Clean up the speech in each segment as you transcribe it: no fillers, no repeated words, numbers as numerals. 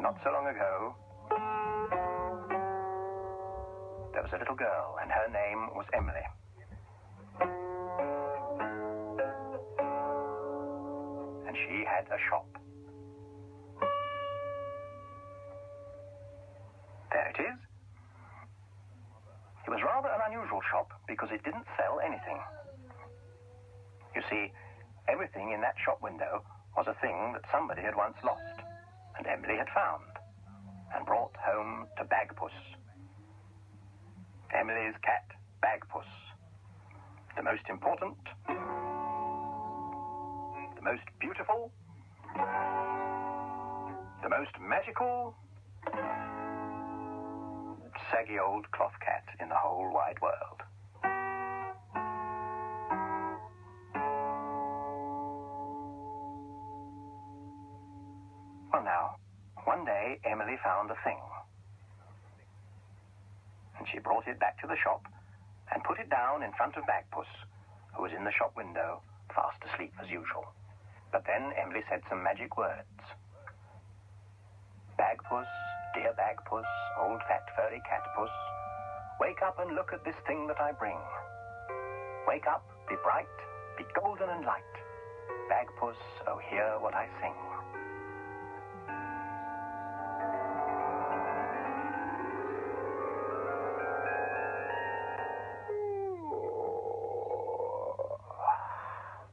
not so long ago, there was a little girl, and her name was Emily. And she had a shop. There it is. It was rather an unusual shop because it didn't sell anything. You see, everything in that shop window was a thing that somebody had once lost, and Emily had found, and brought home to Bagpuss. Emily's cat, Bagpuss. The most important, the most beautiful, the most magical, saggy old cloth cat in the whole wide world. Well now, one day Emily found a thing. And she brought it back to the shop and put it down in front of Bagpuss, who was in the shop window, fast asleep as usual. But then Emily said some magic words. Bagpuss, dear Bagpuss, old fat furry catpuss, wake up and look at this thing that I bring. Wake up, be bright, be golden and light. Bagpuss, oh hear what I sing.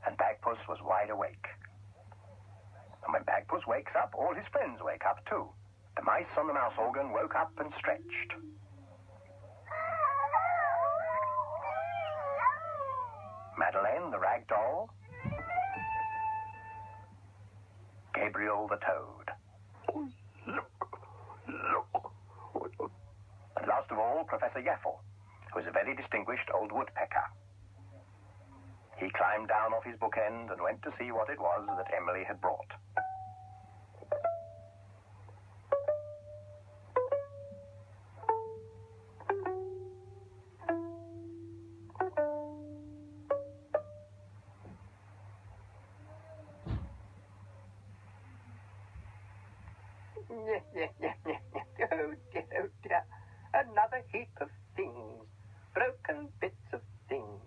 And Bagpuss was wide awake. And when Bagpuss wakes up, all his friends wake up too. The mice on the mouse organ woke up and stretched. Madeleine, the rag doll. Gabriel, the toad. And last of all, Professor Yaffle, who is a very distinguished old woodpecker. He climbed down off his bookend and went to see what it was that Emily had brought. Oh dear. Another heap of things. Broken bits of things.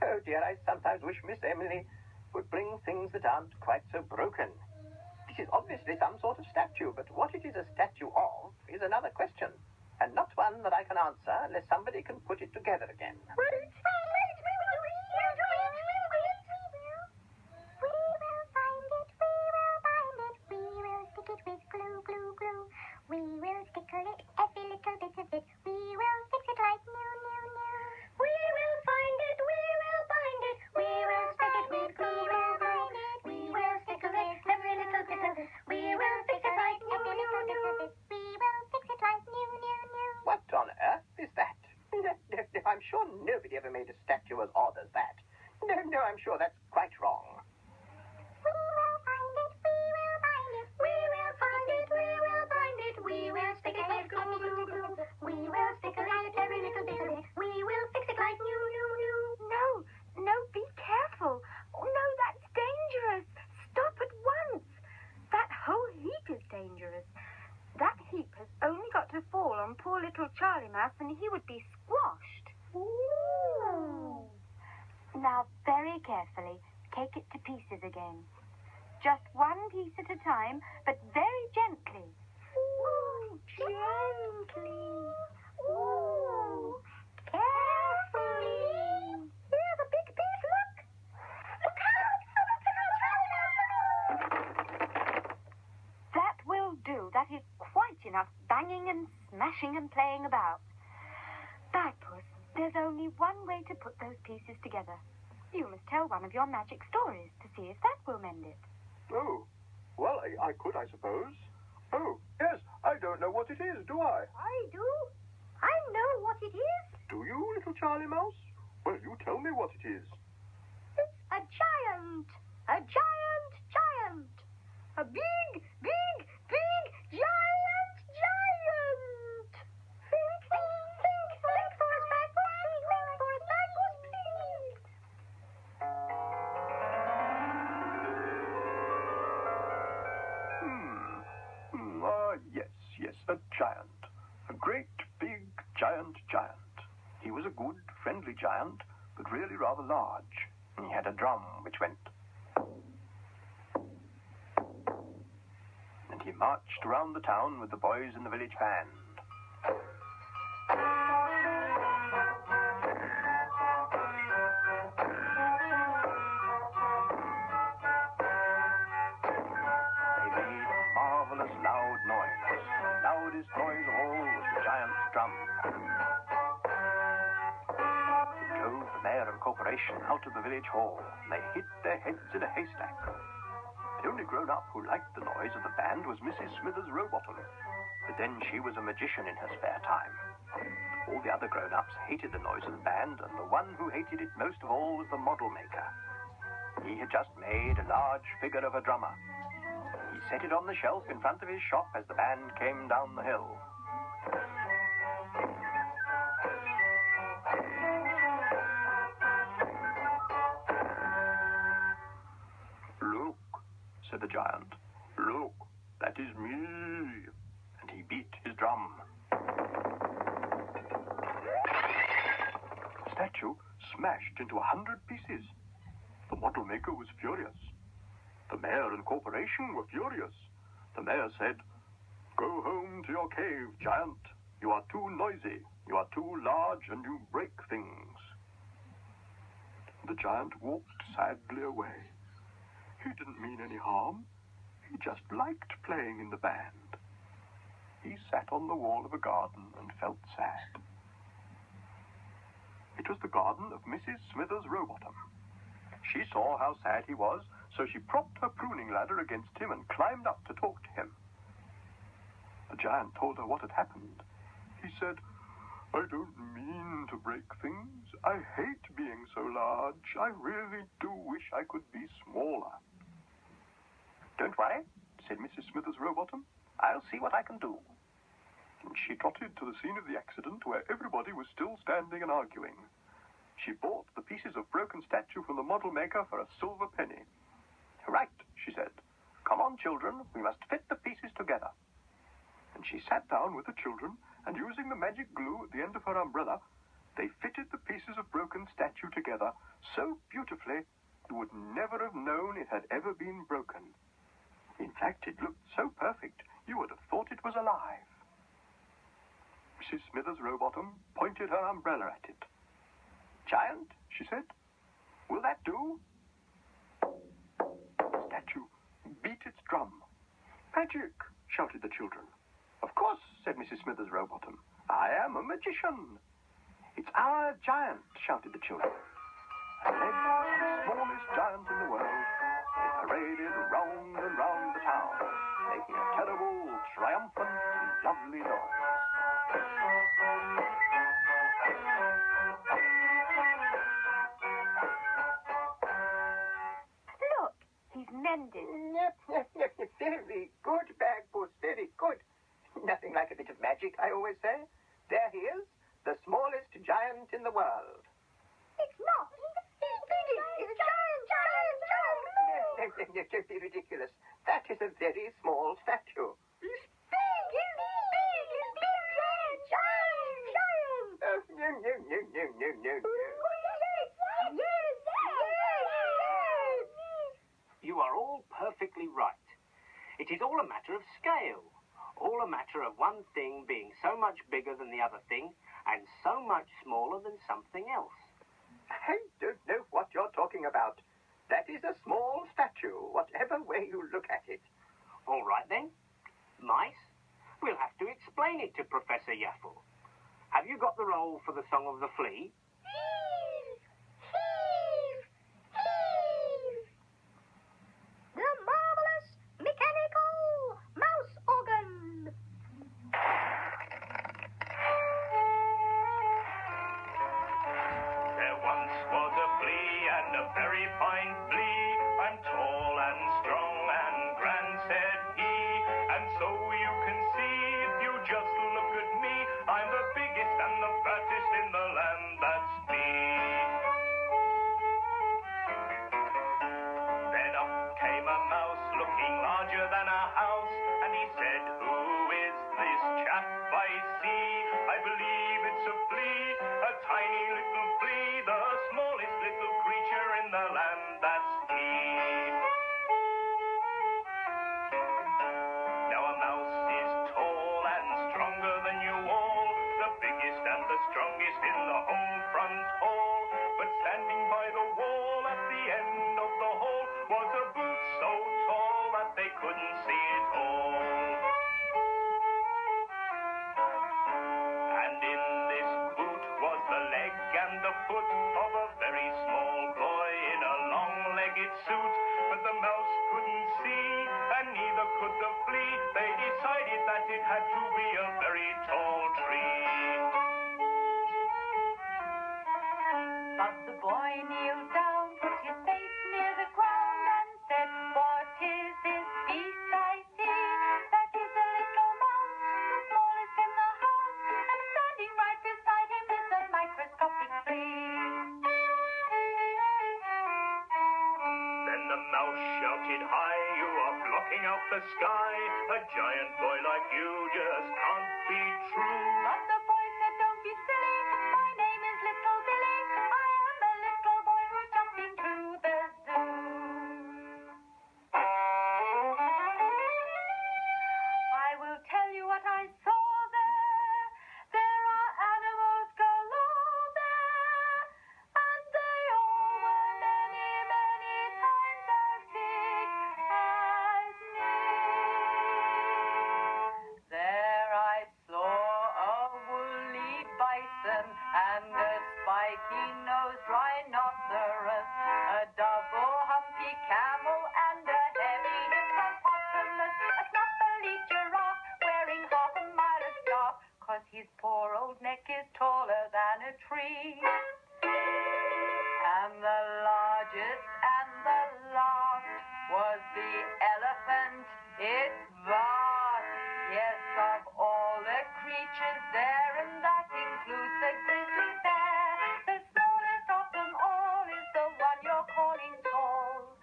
Oh dear, I sometimes wish Miss Emily would bring things that aren't quite so broken. This is obviously some sort of statue, but what it is a statue of is another question, and not one that I can answer unless somebody can put it together again. We will stickle it, every little bit of it. We will fix it like new, new, new. We will find it, we will bind it. We will stick it with glue, we will find it. We will stickle it, every little bit of it. We will fix it like new, new, new. We will fix it like new, new, new. What on earth is that? I'm sure nobody ever made a statue as odd as that. No, I'm sure that's quite wrong. We will find it, we will bind it. We will find it, we will bind it. We will stick it with glue, glue, glue. We will stick it like every little bit of it. We will fix it like new, new, new. No, be careful. Oh, no, that's dangerous. Stop at once. That whole heap is dangerous. That heap has only got to fall on poor little Charlie Mouse and he would be squashed. Ooh. Now, very carefully, take it to pieces again. Just one piece at a time, but very gently. Ooh, gently. Ooh, carefully. Here's a big piece, look. Look out! That will do. That is quite enough banging and smashing and playing about. Bagpuss, there's only one way to put those pieces together. You must tell one of your magic stories to see if that will mend it. Oh, well, I could, I suppose. Oh, yes, I don't know what it is, do I? I do. I know what it is. Do you, little Charlie Mouse? Well, you tell me what it is. It's a giant. A giant giant. A big, big, big giant giant. Think, think for us, Bagpuss. Think for us, Bagpuss, please. a giant, a great, big, giant. He was a good, friendly giant, but really rather large. He had a drum which went. And he marched around the town with the boys in the village band. Loud noise. The loudest noise of all was the giant's drum. He drove the mayor and corporation out of the village hall, and they hid their heads in a haystack. The only grown-up who liked the noise of the band was Mrs. Smithers Rowbottom, but then she was a magician in her spare time. All the other grown-ups hated the noise of the band, and the one who hated it most of all was the model maker. He had just made a large figure of a drummer. He set it on the shelf in front of his shop as the band came down the hill. Look, said the giant. Look, that is me. And he beat his drum. The statue smashed into 100 pieces. The model maker was furious. The mayor and corporation were furious. The mayor said, "Go home to your cave, giant. You are too noisy. You are too large and you break things." The giant walked sadly away. He didn't mean any harm. He just liked playing in the band. He sat on the wall of a garden and felt sad. It was the garden of Mrs. Smithers Rowbottom. She saw how sad he was, so she propped her pruning ladder against him and climbed up to talk to him. The giant told her what had happened. He said, "I don't mean to break things. I hate being so large. I really do wish I could be smaller." "Don't worry," said Mrs. Smithers Rowbottom. "I'll see what I can do." And she trotted to the scene of the accident where everybody was still standing and arguing. She bought the pieces of broken statue from the model maker for a silver penny. "Right," she said. "Come on, children, we must fit the pieces together." And she sat down with the children, and using the magic glue at the end of her umbrella, they fitted the pieces of broken statue together so beautifully you would never have known it had ever been broken. In fact, it looked so perfect you would have thought it was alive. Mrs. Smithers Rowbottom pointed her umbrella at it. "Giant," she said, "will that do?" The statue beat its drum. "Magic!" shouted the children. "Of course," said Mrs. Smithers Rowbottom. "I am a magician." "It's our giant," shouted the children. And then, the smallest giant in the world, they paraded round and round the town, making a terrible, triumphant, lovely noise. Look, he's mended. Very good, Bagpuss, very good. Nothing like a bit of magic, I always say. There he is, the smallest giant in the world. It's not. He's a giant. Don't be ridiculous. That is a very small statue. He's big, giant. Oh, no. Yes. You are all perfectly right. It is all a matter of scale. All a matter of one thing being so much bigger than the other thing and so much smaller than something else. I don't know what you're talking about. That is a small statue, whatever way you look at it. All right, then. Mice, we'll have to explain it to Professor Yaffle. Have you got the roll for the Song of the Flea? The marvelous mechanical mouse organ. There once was a flea, and a very fine flea. I'm tall and strong and grand, said he. And so you can see, if you just look at me, I'm the biggest and the fattest in the land, that's me. they couldn't see it all. And in this boot was the leg and the foot of a very small boy in a long-legged suit. But the mouse couldn't see, and neither could the flea. They decided that it had to be a very tall tree. But the boy kneeled down, put his face near the ground, and said, "What is this beast I see? That is a little mouse, the smallest in the house, and standing right beside him is a microscopic flea." Then the mouse shouted high, "You are blocking out the sky. A giant boy like you just can't be true." But the boy said, "Don't be silly, my name is Little Billy. I am a little boy who's just been to the zoo." I will tell you what I saw there. There are animals galore there, and they all were many, many times as big as me. There I saw a woolly bison and a spiky-nosed rhinoceros, a double-humpy camel and a heavy hippopotamus, a snuffly giraffe wearing half a mile of staff, 'cause his poor old neck is taller than a tree. And the largest and the last was the elephant. It's vast, yes, of all the creatures there, and that includes the grizzly bear. The smallest of them all is the one you're calling tall.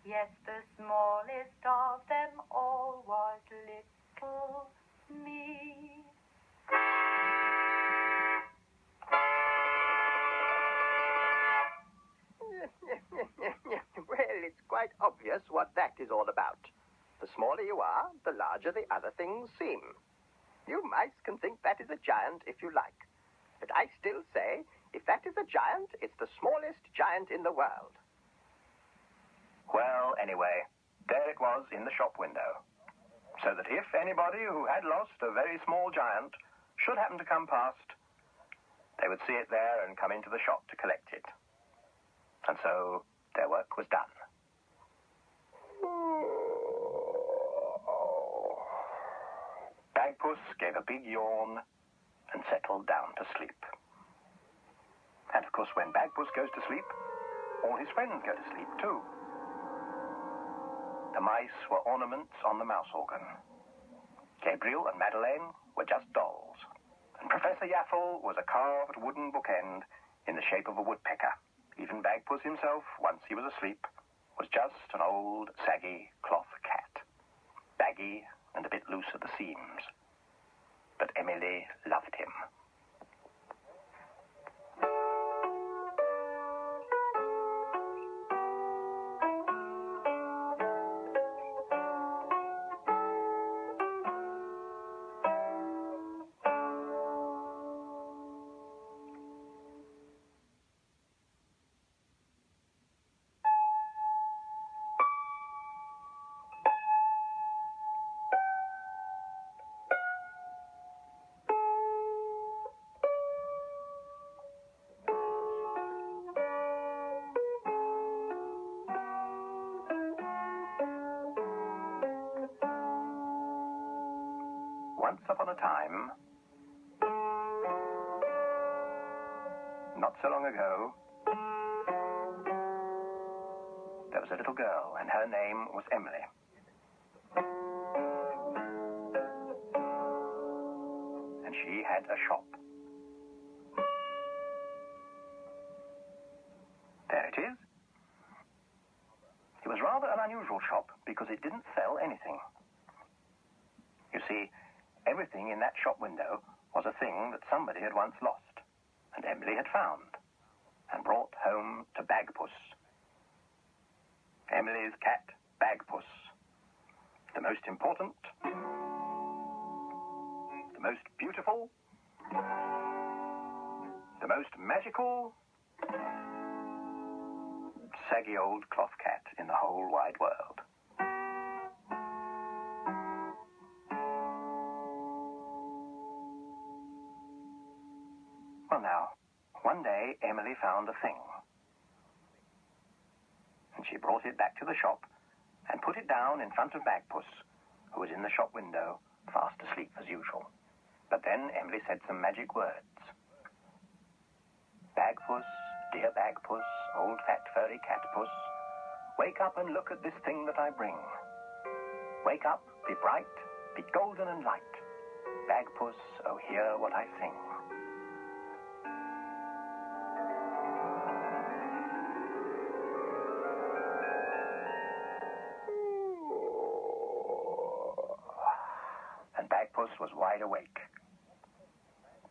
Yes, the smallest of them all was little me. Well, it's quite obvious what that is all about. The smaller you are, the larger the other things seem. You mice can think that is a giant if you like. But I still say, if that is a giant, it's the smallest giant in the world. Well, anyway, there it was in the shop window. So that if anybody who had lost a very small giant should happen to come past, they would see it there and come into the shop to collect it. And so their work was done. Bagpuss gave a big yawn and settled down to sleep. And of course, when Bagpuss goes to sleep, all his friends go to sleep too. The mice were ornaments on the mouse organ. Gabriel and Madeleine were just dolls. And Professor Yaffle was a carved wooden bookend in the shape of a woodpecker. Even Bagpuss himself, once he was asleep, was just an old, saggy cloth cat. Baggy and a bit loose at the seams. But Emily loved him. Once upon a time, not so long ago, there was a little girl, and her name was Emily. And she had a shop. There it is. It was rather an unusual shop because it didn't sell anything. You see, everything in that shop window was a thing that somebody had once lost, and Emily had found, and brought home to Bagpuss. Emily's cat, Bagpuss. The most important, the most beautiful, the most magical, saggy old cloth cat in the whole wide world. Well, now, one day Emily found a thing. And she brought it back to the shop and put it down in front of Bagpuss, who was in the shop window, fast asleep as usual. But then Emily said some magic words. Bagpuss, dear Bagpuss, old fat furry catpuss, wake up and look at this thing that I bring. Wake up, be bright, be golden and light. Bagpuss, oh, hear what I sing. And Bagpuss was wide awake.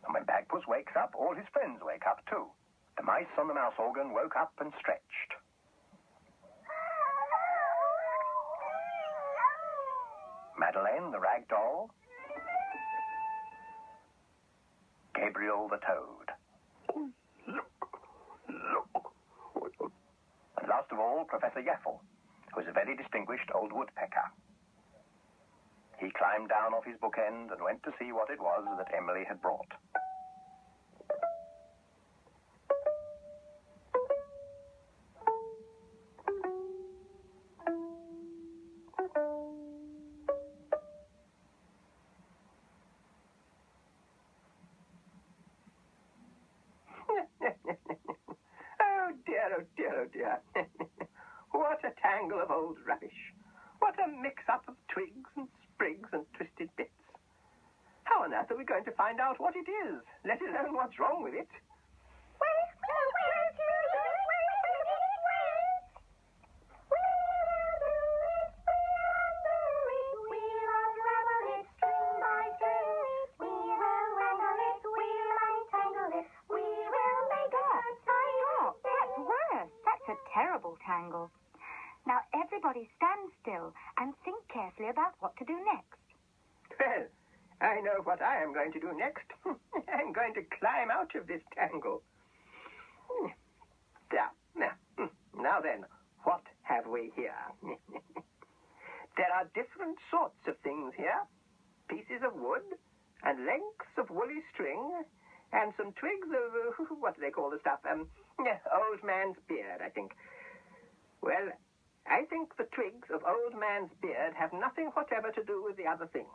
And when Bagpuss wakes up, all his friends wake up too. The mice on the mouse organ woke up and stretched. Madeleine, the rag doll. Gabriel, the toad. And last of all, Professor Yaffle, who is a very distinguished old woodpecker. He climbed down off his bookend and went to see what it was that Emily had brought. Oh dear, oh dear, oh dear. What a tangle of old rubbish. What a mix-up of twigs and sprigs and twisted bits. How on earth are we going to find out what it is, let alone what's wrong with it? Terrible tangle. Now everybody stand still and think carefully about what to do next. Well, I know what I am going to do next. I'm going to climb out of this tangle. There. Now then, what have we here? There are different sorts of things here. Pieces of wood and lengths of woolly string and some twigs of, what do they call the stuff? Old man's beard, I think. Well, I think the twigs of old man's beard have nothing whatever to do with the other things.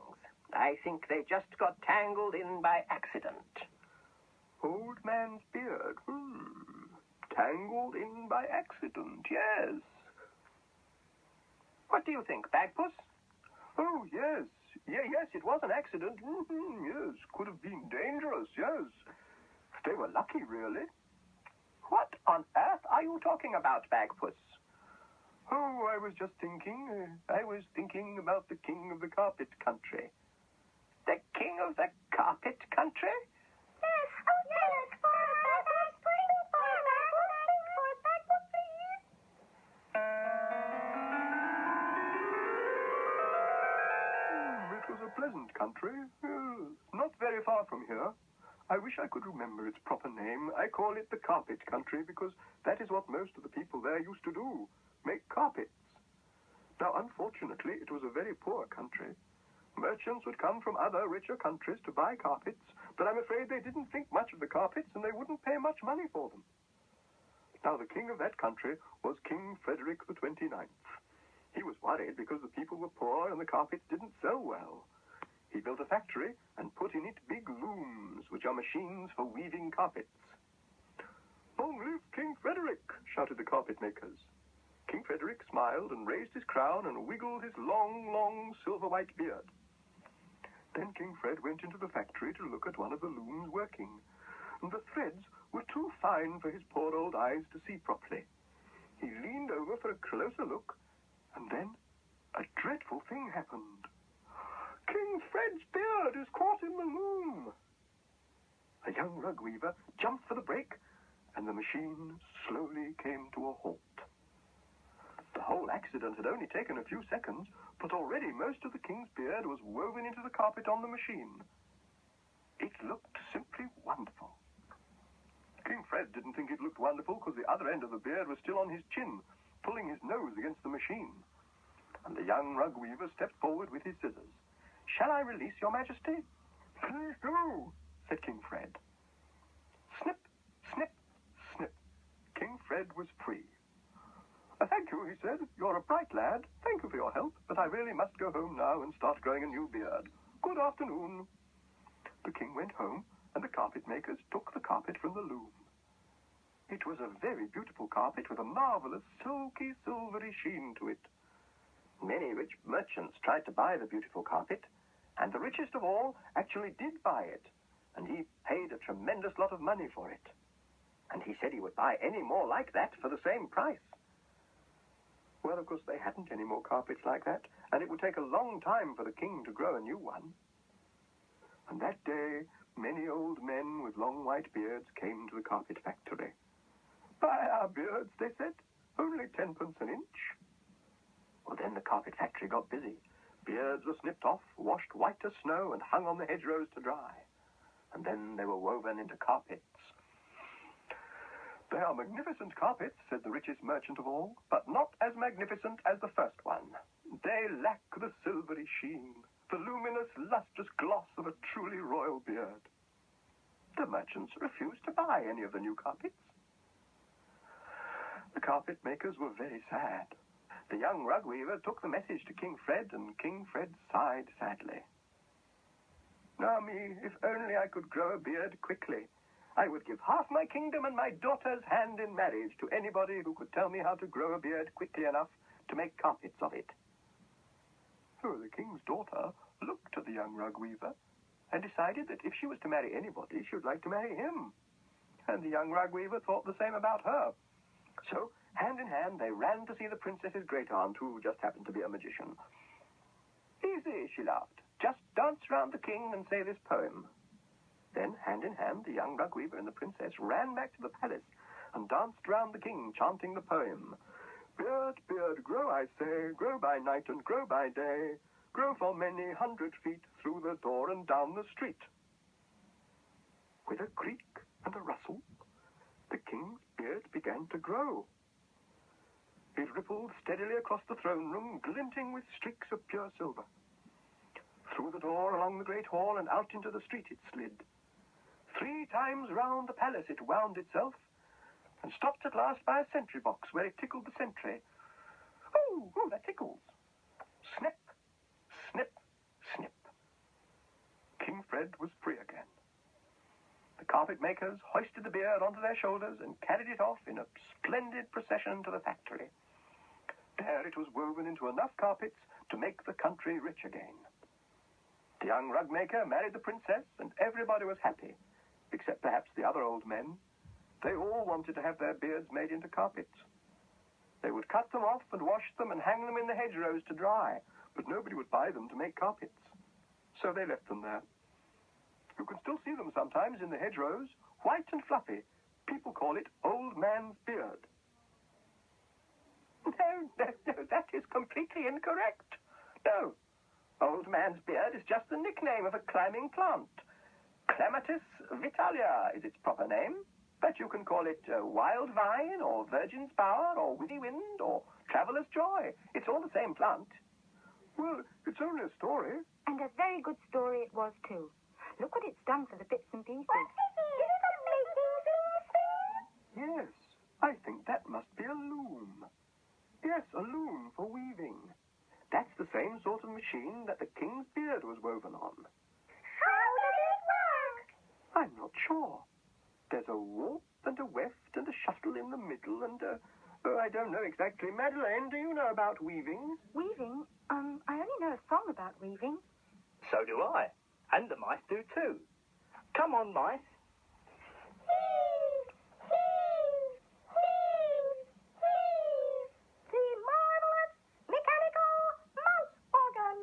I think they just got tangled in by accident. Old man's beard. Tangled in by accident, yes. What do you think, Bagpuss? Oh, yes. Yes, it was an accident. Yes, could have been dangerous, yes. They were lucky, really. What on earth are you talking about, Bagpuss? Oh, I was just thinking. I was thinking about the king of the carpet country. The king of the carpet country? Yes. Oh, yes. It was a pleasant country. Not very far from here. I wish I could remember its proper name. I call it the carpet country because that is what most of the people there used to do. Make carpets. Now, unfortunately, it was a very poor country. Merchants would come from other richer countries to buy carpets, but I'm afraid they didn't think much of the carpets and they wouldn't pay much money for them. Now, the king of that country was King Frederick the 29th. He was worried because the people were poor and the carpets didn't sell well. He built a factory and put in it big looms, which are machines for weaving carpets. Long live King Frederick, shouted the carpet makers. King Frederick smiled and raised his crown and wiggled his long silver-white beard. Then King Fred went into the factory to look at one of the looms working, and the threads were too fine for his poor old eyes to see properly. He leaned over for a closer look, and then a dreadful thing happened. King Fred's beard is caught in the loom. A young rug weaver jumped for the brake, and the machine slowly came to a halt. The whole accident had only taken a few seconds, but already most of the king's beard was woven into the carpet on the machine. It looked simply wonderful. King Fred didn't think it looked wonderful because the other end of the beard was still on his chin, pulling his nose against the machine. And the young rug weaver stepped forward with his scissors. "Shall I release your majesty?" "Please do," said King Fred. Fred was free. Thank you, he said. You're a bright lad. Thank you for your help, but I really must go home now and start growing a new beard. Good afternoon. The king went home, and the carpet makers took the carpet from the loom. It was a very beautiful carpet with a marvelous silky, silvery sheen to it. Many rich merchants tried to buy the beautiful carpet, and the richest of all actually did buy it, and he paid a tremendous lot of money for it. And he said he would buy any more like that for the same price. Well, of course, they hadn't any more carpets like that, and it would take a long time for the king to grow a new one. And that day, many old men with long white beards came to the carpet factory. Buy our beards, they said. Only 10 pence an inch. Well, then the carpet factory got busy. Beards were snipped off, washed white as snow, and hung on the hedgerows to dry. And then they were woven into carpets. They are magnificent carpets, said the richest merchant of all, but not as magnificent as the first one. They lack the silvery sheen, the luminous, lustrous gloss of a truly royal beard. The merchants refused to buy any of the new carpets. The carpet makers were very sad. The young rug weaver took the message to King Fred, and King Fred sighed sadly. Now me, if only I could grow a beard quickly, I would give half my kingdom and my daughter's hand in marriage to anybody who could tell me how to grow a beard quickly enough to make carpets of it. So the king's daughter looked at the young rug weaver and decided that if she was to marry anybody, she would like to marry him. And the young rug weaver thought the same about her. So, hand in hand, they ran to see the princess's great-aunt, who just happened to be a magician. Easy, she laughed. Just dance round the king and say this poem. Then, hand in hand, the young rug weaver and the princess ran back to the palace and danced round the king, chanting the poem. Beard, beard, grow, I say, grow by night and grow by day, grow for many 100 feet through the door and down the street. With a creak and a rustle, the king's beard began to grow. It rippled steadily across the throne room, glinting with streaks of pure silver. Through the door, along the great hall, and out into the street it slid. 3 times round the palace it wound itself, and stopped at last by a sentry box where it tickled the sentry. Oh, that tickles. Snip, snip, snip. King Fred was free again. The carpet makers hoisted the beard onto their shoulders and carried it off in a splendid procession to the factory. There it was woven into enough carpets to make the country rich again. The young rug maker married the princess, and everybody was happy, except perhaps the other old men. They all wanted to have their beards made into carpets. They would cut them off and wash them and hang them in the hedgerows to dry, but nobody would buy them to make carpets. So they left them there. You can still see them sometimes in the hedgerows, white and fluffy. People call it old man's beard. No, that is completely incorrect. No, old man's beard is just the nickname of a climbing plant. Clematis vitalia is its proper name, but you can call it wild vine, or virgin's bower, or witty wind, or traveller's joy. It's all the same plant. Well, it's only a story. And a very good story it was, too. Look what it's done for the bits and pieces. What is it? Is it a making things thing? Yes, I think that must be a loom. Yes, a loom for weaving. That's the same sort of machine that the king's beard was woven on. How does it work? I'm not sure. There's a warp and a weft and a shuttle in the middle and I don't know exactly. Madeleine, do you know about weaving? Weaving? I only know a song about weaving. So do I. And the mice do too. Come on, mice. Heave, heave, heave, heave. The marvelous mechanical mouse organ.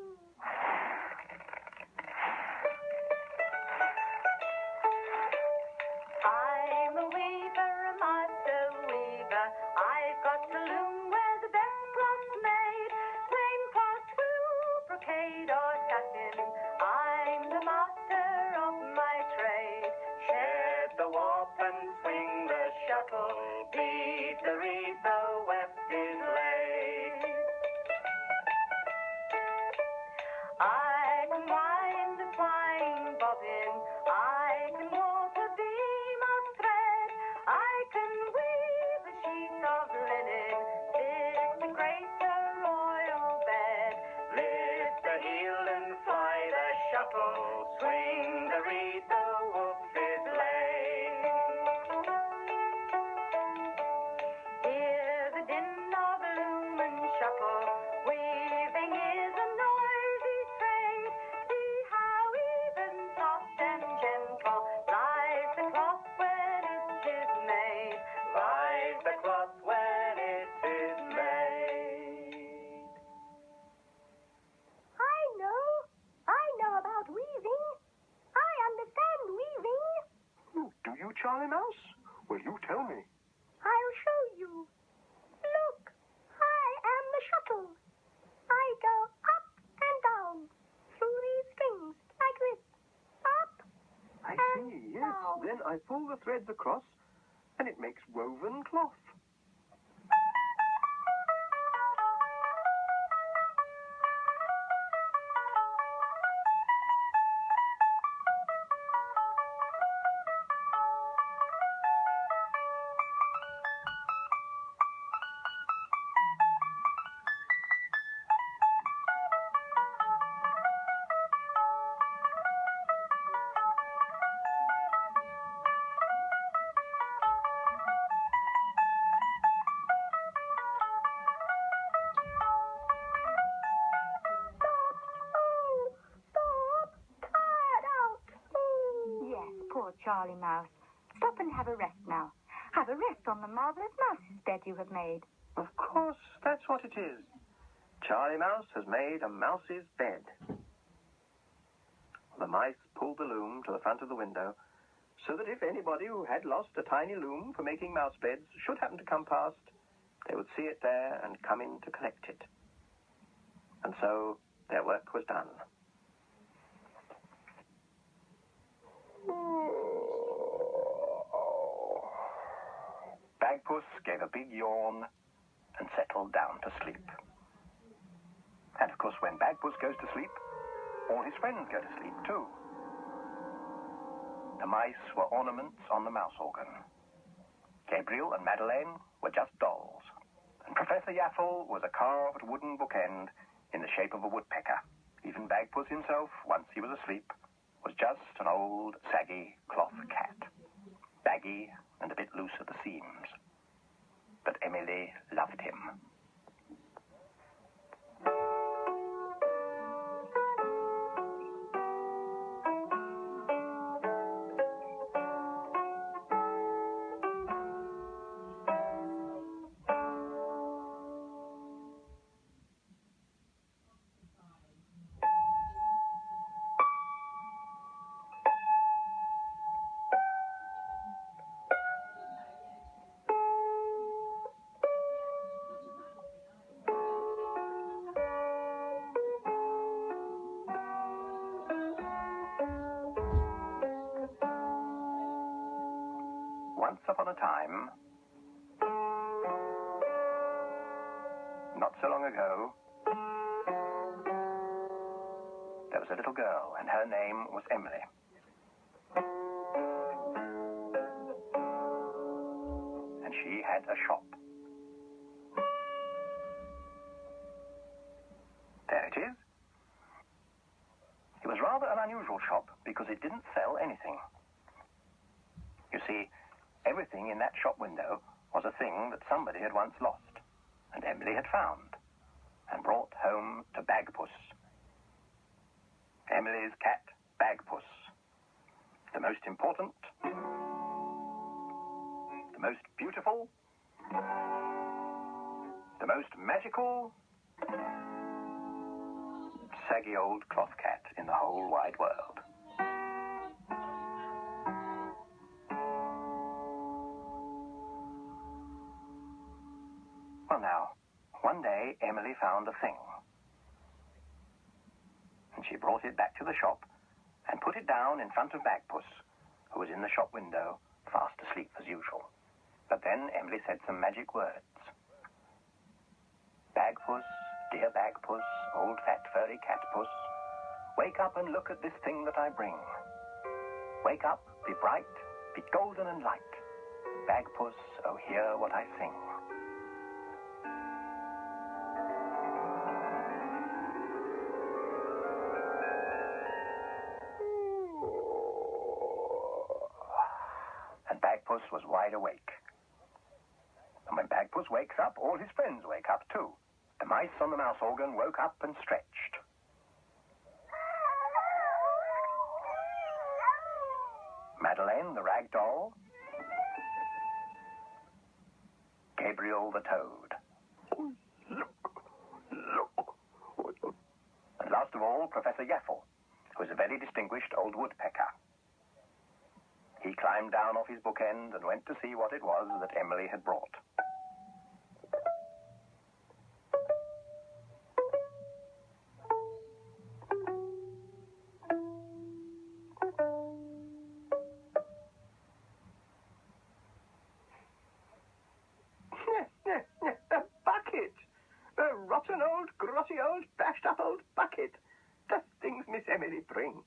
I'm a weaver, a master weaver. I've got a loom where the best cloth's made. Plain cloth, wool, brocade, or satin. I'm the master of my trade. Shed the warp and swing the shuttle. Beat the reed, the weft is laid. I can wind the twine bobbin. I can warp a beam of thread. I can weave a sheet Charlie Mouse? Well, you tell me. I'll show you. Look, I am the shuttle. I go up and down through these strings like this. Up I and see, yes. down. Then I pull the threads across, and it makes woven cloth. Poor Charlie Mouse. Stop and have a rest now. Have a rest on the marvellous mouse's bed you have made. Of course, that's what it is. Charlie Mouse has made a mouse's bed. The mice pulled the loom to the front of the window so that if anybody who had lost a tiny loom for making mouse beds should happen to come past, they would see it there and come in to collect it. And so their work was done. Bagpuss gave a big yawn and settled down to sleep. And of course, when Bagpuss goes to sleep, all his friends go to sleep too. The mice were ornaments on the mouse organ. Gabriel and Madeleine were just dolls. And Professor Yaffle was a carved wooden bookend in the shape of a woodpecker. Even Bagpuss himself, once he was asleep, was just an old, saggy cloth cat. Baggy and a bit loose at the seams. But Emily loved him. Once upon a time, not so long ago, there was a little girl, and her name was Emily. And she had a shop. There it is. It was rather an unusual shop because it didn't sell anything. You see, everything in that shop window was a thing that somebody had once lost, and Emily had found, and brought home to Bagpuss. Emily's cat, Bagpuss. The most important, the most beautiful, the most magical, saggy old cloth cat in the whole wide world. Well, now, one day Emily found a thing. And she brought it back to the shop and put it down in front of Bagpuss, who was in the shop window, fast asleep as usual. But then Emily said some magic words. Bagpuss, dear Bagpuss, old fat furry catpuss, wake up and look at this thing that I bring. Wake up, be bright, be golden and light. Bagpuss, oh, hear what I sing. And Bagpuss was wide awake. And when Bagpuss wakes up, all his friends wake up too. The mice on the mouse organ woke up and stretched. Madeleine, the rag doll. Gabriel, the toad. And last of all, Professor Yaffle, who is a very distinguished old woodpecker. He He climbed down off his bookend and went to see what it was that Emily had brought. A bucket! A rotten old, grotty old, bashed-up old bucket. The things Miss Emily brings.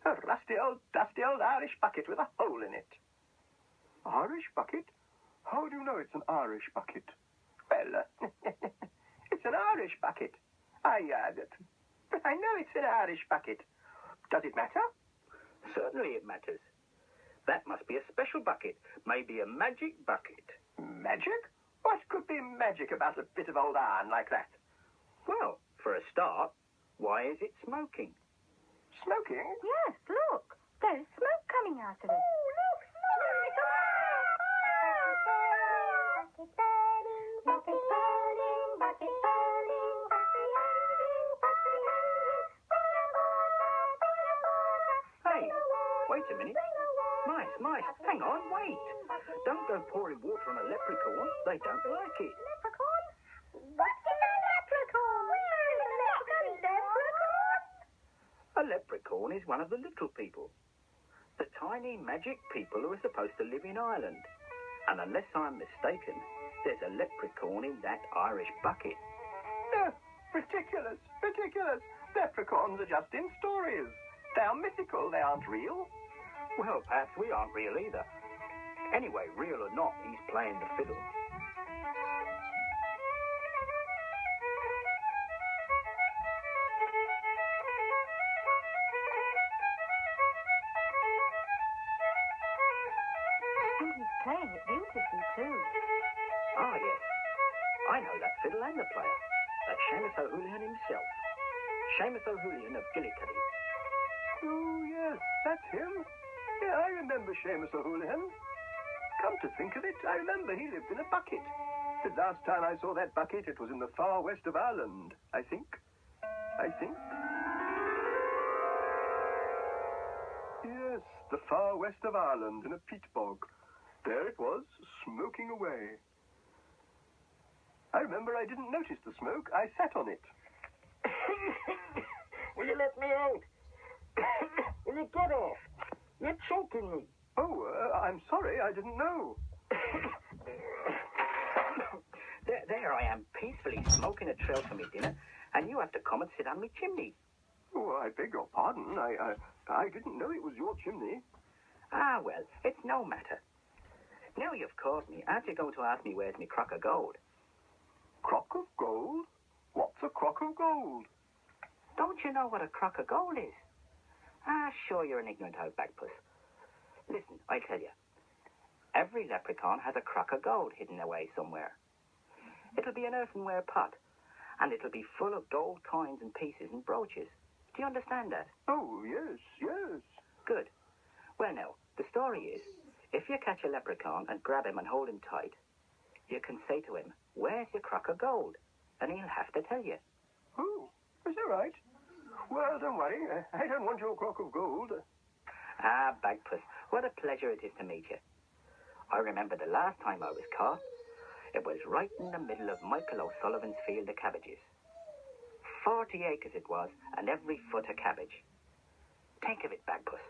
A rusty old, dusty old Irish bucket with a hole in it. Irish bucket? How do you know it's an Irish bucket? Well, it's an Irish bucket. I know it's an Irish bucket. Does it matter? Certainly it matters. That must be a special bucket, maybe a magic bucket. Magic? What could be magic about a bit of old iron like that? Well, for a start, why is it smoking? Smoking? Yes, look. There's smoke coming out of it. Bucket burning, bucket burning, bucket burning. Hey, wait a minute. Mice, hang on, wait. Don't go pouring water on a leprechaun. They don't like it. Leprechaun? What is a leprechaun? Where is a leprechaun? A leprechaun is one of the little people. The tiny magic people who are supposed to live in Ireland. And unless I'm mistaken, there's a leprechaun in that Irish bucket. No, ridiculous, ridiculous. Leprechauns are just in stories. They are mythical, they aren't real. Well, perhaps we aren't real either. Anyway, real or not, he's playing the fiddle. And he's playing it beautifully, too. Ah, yes. I know that fiddle and the player. That's Seamus O'Houlihan himself. Seamus O'Houlihan of Gillicuddy. Oh, yes, that's him. Yeah, I remember Seamus O'Houlihan. Come to think of it, I remember he lived in a bucket. The last time I saw that bucket, it was in the far west of Ireland, I think. Yes, the far west of Ireland, in a peat bog. There it was, smoking away. I remember I didn't notice the smoke. I sat on it. Will you let me out? Will you get off? You're choking me. Oh, I'm sorry, I didn't know. There I am, peacefully smoking a trail for me dinner, and you have to come and sit on me chimney. Oh, I beg your pardon. I didn't know it was your chimney. Ah, well, it's no matter. Now you've caught me, aren't you going to ask me where's me crock of gold? Crock of gold? What's a crock of gold? Don't you know what a crock of gold is? Ah, sure, you're an ignorant old Bagpuss. Listen, I tell you. Every leprechaun has a crock of gold hidden away somewhere. It'll be an earthenware pot, and it'll be full of gold coins and pieces and brooches. Do you understand that? Oh, yes. Good. Well, now, the story is, if you catch a leprechaun and grab him and hold him tight, you can say to him, "Where's your crock of gold?" And he'll have to tell you. Oh, is that right? Well, don't worry. I don't want your crock of gold. Ah, Bagpuss, what a pleasure it is to meet you. I remember the last time I was caught. It was right in the middle of Michael O'Sullivan's field of cabbages. 40 acres it was, and every foot a cabbage. Think of it, Bagpuss.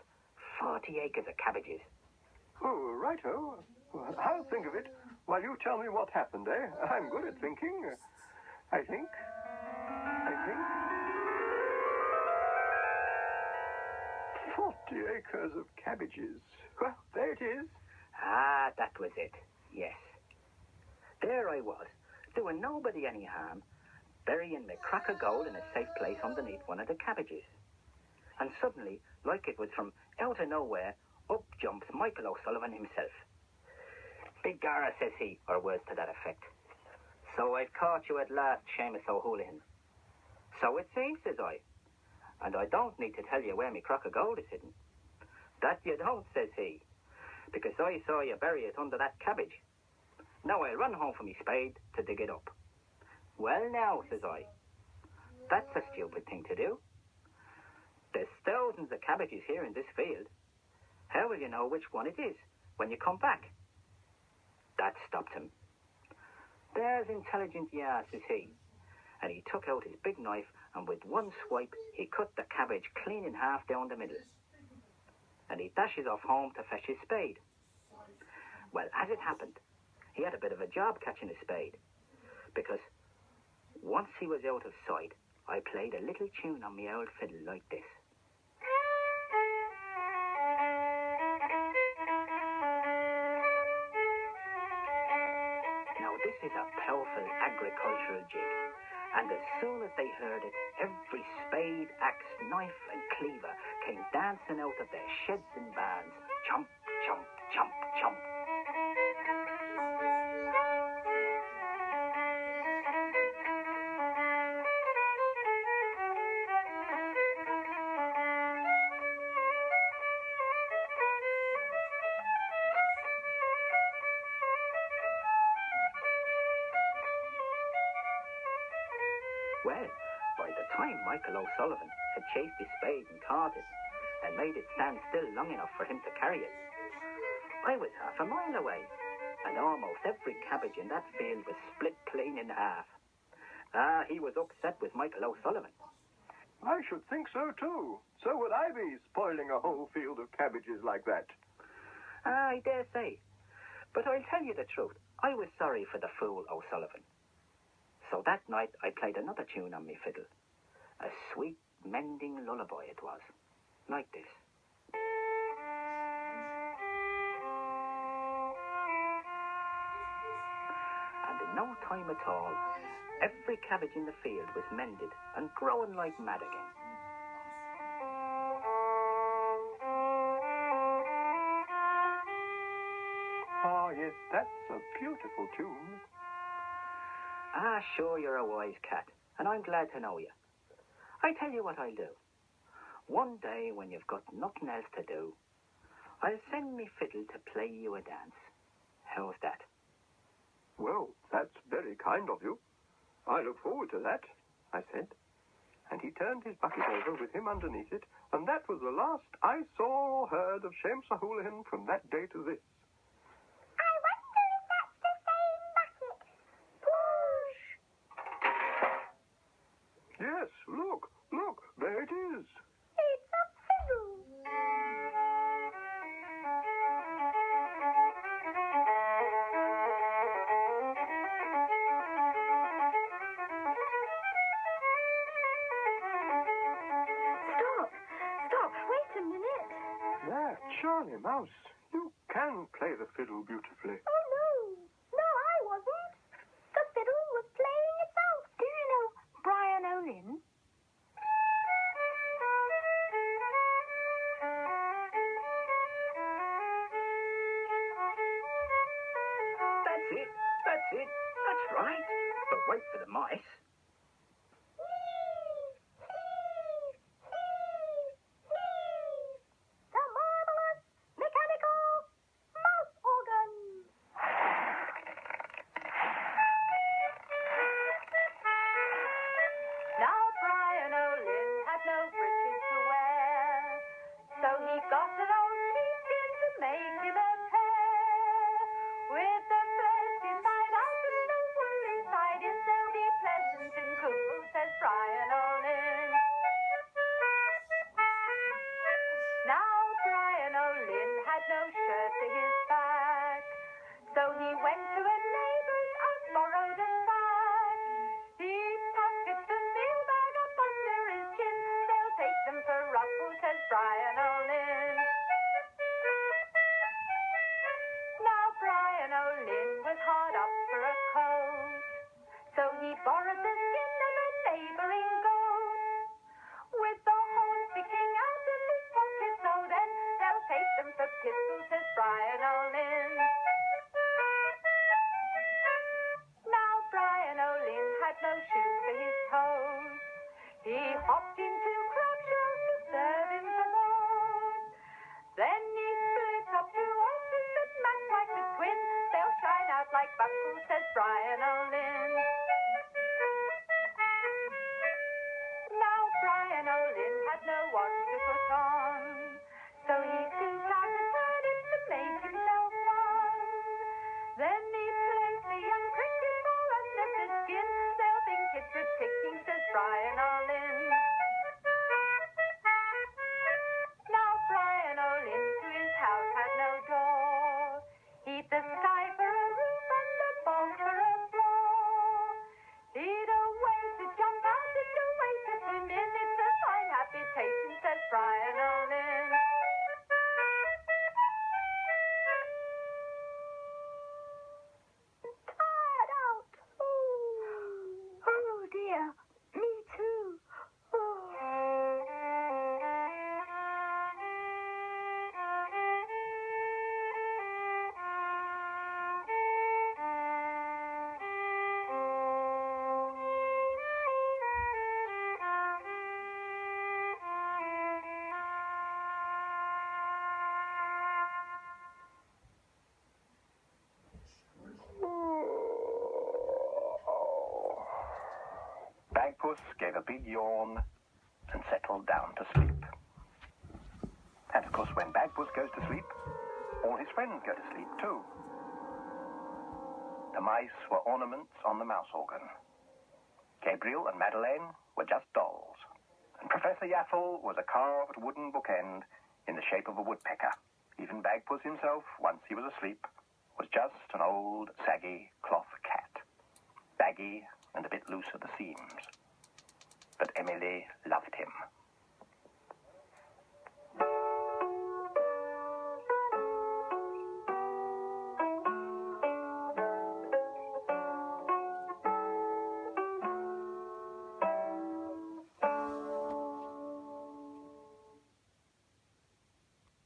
40 acres of cabbages. Oh, righto. Well, I'll think of it while you tell me what happened, eh? I'm good at thinking. I think. 40 acres of cabbages. Well, there it is. Ah, that was it. Yes. There I was, doing nobody any harm, burying my crock of gold in a safe place underneath one of the cabbages. And suddenly, like it was from out of nowhere, up jumps Michael O'Sullivan himself. "Begorra," says he, or words to that effect. "So I've caught you at last, Seamus O'Houlihan." "So it seems," says I. "And I don't need to tell you where me crock of gold is hidden." "That you don't," says he, "because I saw you bury it under that cabbage. Now I'll run home for me spade to dig it up." "Well now," says I, "that's a stupid thing to do. There's thousands of cabbages here in this field. How will you know which one it is when you come back? That stopped him. There's intelligent Yas, is he. And he took out his big knife, and with one swipe, he cut the cabbage clean in half down the middle. And he dashes off home to fetch his spade. Well, as it happened, he had a bit of a job catching his spade, because once he was out of sight, I played a little tune on my old fiddle like this. Now, this is a powerful agricultural jig, and as soon as they heard it, every spade, axe, knife, and cleaver came dancing out of their sheds and barns. Chomp, chomp, chomp, chomp. Well, by the time Michael O'Sullivan had chased his spade and caught it, and made it stand still long enough for him to carry it, I was half a mile away, and almost every cabbage in that field was split clean in half. Ah, he was upset with Michael O'Sullivan. I should think so, too. So would I be, spoiling a whole field of cabbages like that. I dare say. But I'll tell you the truth, I was sorry for the fool O'Sullivan. So that night I played another tune on me fiddle. A sweet, mending lullaby it was, like this. And in no time at all, every cabbage in the field was mended and growing like mad again. Ah, yes, that's a beautiful tune. Ah, sure, you're a wise cat, and I'm glad to know you. I tell you what I'll do. One day, when you've got nothing else to do, I'll send me fiddle to play you a dance. How's that? Well, that's very kind of you. I look forward to that, I said. And he turned his bucket over with him underneath it, and that was the last I saw or heard of Shem Houlihan from that day to this. I wonder if that's the same bucket. Push! Yes, look, there it is. It's a fiddle. Stop, wait a minute. There, Charlie Mouse, you can play the fiddle beautifully. Oh, no. No, I wasn't. The fiddle was playing itself. Do you know Brian Olin? That's it. That's right. But wait for the mice. The marvelous mechanical mouse organ. Now Brian Olin had no breeches to wear, so he got an old sheepskin to make him a pair. With the flesh inside out and the wool inside it, they'll be pleasant and cool, says Brian Olin. Now Brian Olin had no shirt to his back, so he went to a neighbour's and borrowed a sack. He tucked the meal bag up under his chin, they'll take them for ruffles, says Brian Olin. Now Brian Olin was hard up for a coat, so he borrowed the skin of a neighbouring goat. With the horn sticking out of his pocket, so then they'll take them for pistols, says Brian Olin. Now Brian Olin had no shoes for his toes. He hopped into Crabshaw to serve him for those. Then he split up two horses that match like the twin. They'll shine out like buckles, says Brian Olin. Now Brian Olin had no watch to put on, so he picked out a violin. Tired out. Oh dear, me too. Bagpuss gave a big yawn and settled down to sleep. And of course, when Bagpuss goes to sleep, all his friends go to sleep too. The mice were ornaments on the mouse organ. Gabriel and Madeleine were just dolls. And Professor Yaffle was a carved wooden bookend in the shape of a woodpecker. Even Bagpuss himself, once he was asleep, was just an old, saggy cloth cat. Baggy and a bit loose at the seams. But Emily loved